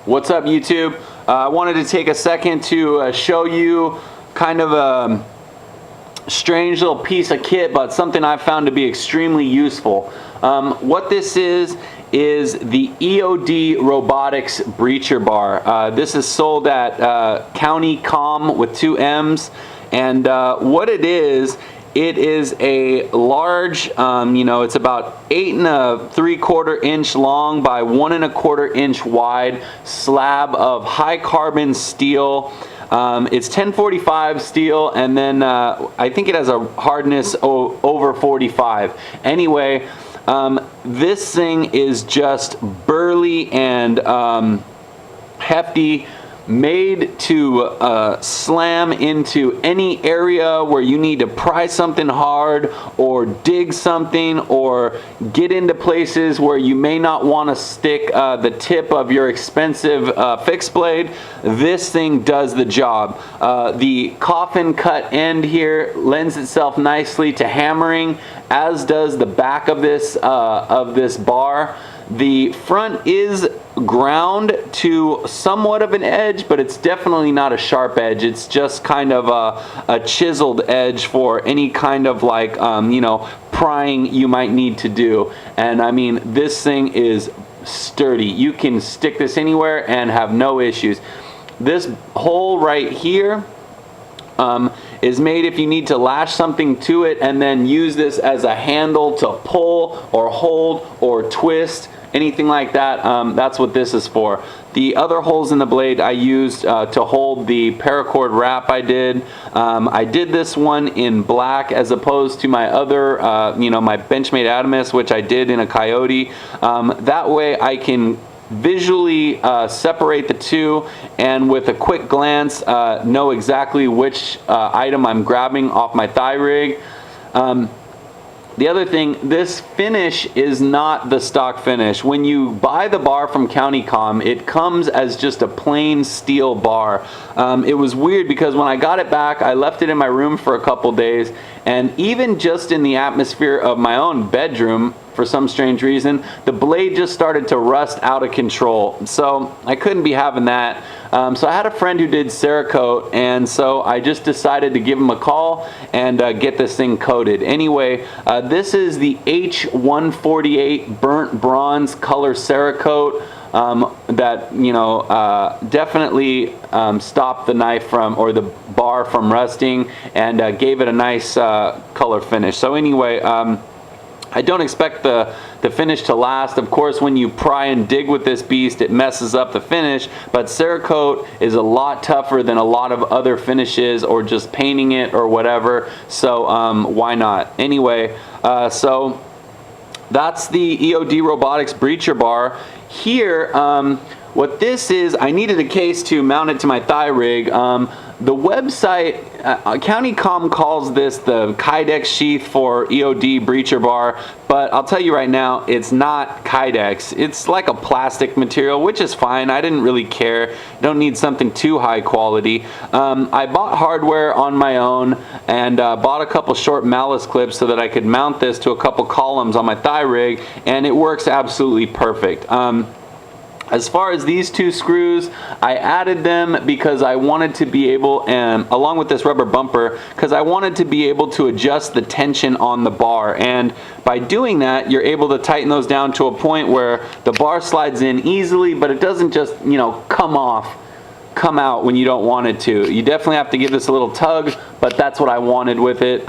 What's up, YouTube? I wanted to take a second to show you kind of a strange little piece of kit, but something I've found to be extremely useful. What this is the E.O.D.Robotics Breacher Bar. This is sold at County Com with 2 M's, and what it is a large, it's about 8 3/4 inch long by 1 1/4 inch wide slab of high carbon steel. It's 1045 steel, and then I think it has a hardness over 45. Anyway, this thing is just burly and hefty, made to slam into any area where you need to pry something hard or dig something or get into places where you may not want to stick the tip of your expensive fixed blade. This thing does the job. The coffin cut end here lends itself nicely to hammering, as does the back of this bar. The front is ground to somewhat of an edge, but it's definitely not a sharp edge. It's just kind of a chiseled edge for any kind of like prying you might need to do. And I mean, this thing is sturdy. You can stick this anywhere and have no issues. This hole right here is made if you need to lash something to it and then use this as a handle to pull or hold or twist, anything like that. That's what this is for. The other holes in the blade I used to hold the paracord wrap I did. I did this one in black as opposed to my other, my Benchmade Adamus, which I did in a Coyote. That way I can visually separate the two, and with a quick glance know exactly which item I'm grabbing off my thigh rig. The other thing, this finish is not the stock finish. When you buy the bar from County Com, it comes as just a plain steel bar. It was weird because when I got it back, I left it in my room for a couple days, and even just in the atmosphere of my own bedroom, for some strange reason, the blade just started to rust out of control. So I couldn't be having that. So I had a friend who did Cerakote, and so I just decided to give him a call and get this thing coated. Anyway, this is the H148 burnt bronze color Cerakote that definitely stopped the knife from, or the bar from, rusting, and gave it a nice color finish. So anyway, I don't expect the finish to last. Of course, when you pry and dig with this beast, it messes up the finish, but Cerakote is a lot tougher than a lot of other finishes, or just painting it or whatever, so why not? Anyway, so that's the E.O.D.Robotics Breacher Bar. Here, what this is, I needed a case to mount it to my thigh rig. The website, County Com calls this the Kydex sheath for E.O.D. Breacher Bar, but I'll tell you right now, it's not Kydex. It's like a plastic material, which is fine. I didn't really care. Don't need something too high quality. I bought hardware on my own and bought a couple short malice clips so that I could mount this to a couple columns on my thigh rig, and it works absolutely perfect. As far as these two screws, I added them because I wanted to be able, and along with this rubber bumper, because I wanted to be able to adjust the tension on the bar. And by doing that, you're able to tighten those down to a point where the bar slides in easily, but it doesn't just, come out when you don't want it to. You definitely have to give this a little tug, but that's what I wanted with it.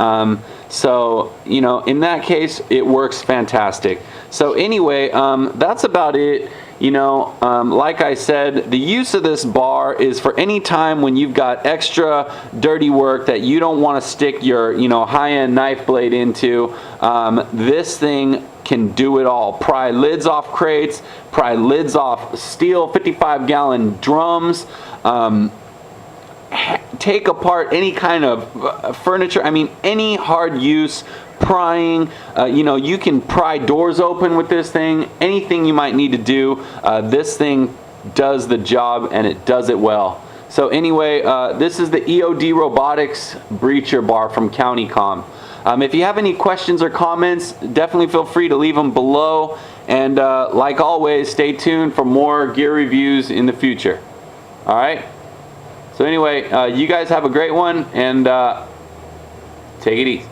So, in that case, it works fantastic. So anyway, that's about it. Like I said, the use of this bar is for any time when you've got extra dirty work that you don't want to stick your, high-end knife blade into. This thing can do it all. Pry lids off crates, pry lids off steel 55-gallon drums, take apart any kind of furniture. I mean, any hard use, prying, you can pry doors open with this thing. Anything you might need to do, this thing does the job, and it does it well. So anyway, this is the E.O.D.Robotics Breacher Bar from County Com. If you have any questions or comments, definitely feel free to leave them below. And like always, stay tuned for more gear reviews in the future. All right? So anyway, you guys have a great one, and take it easy.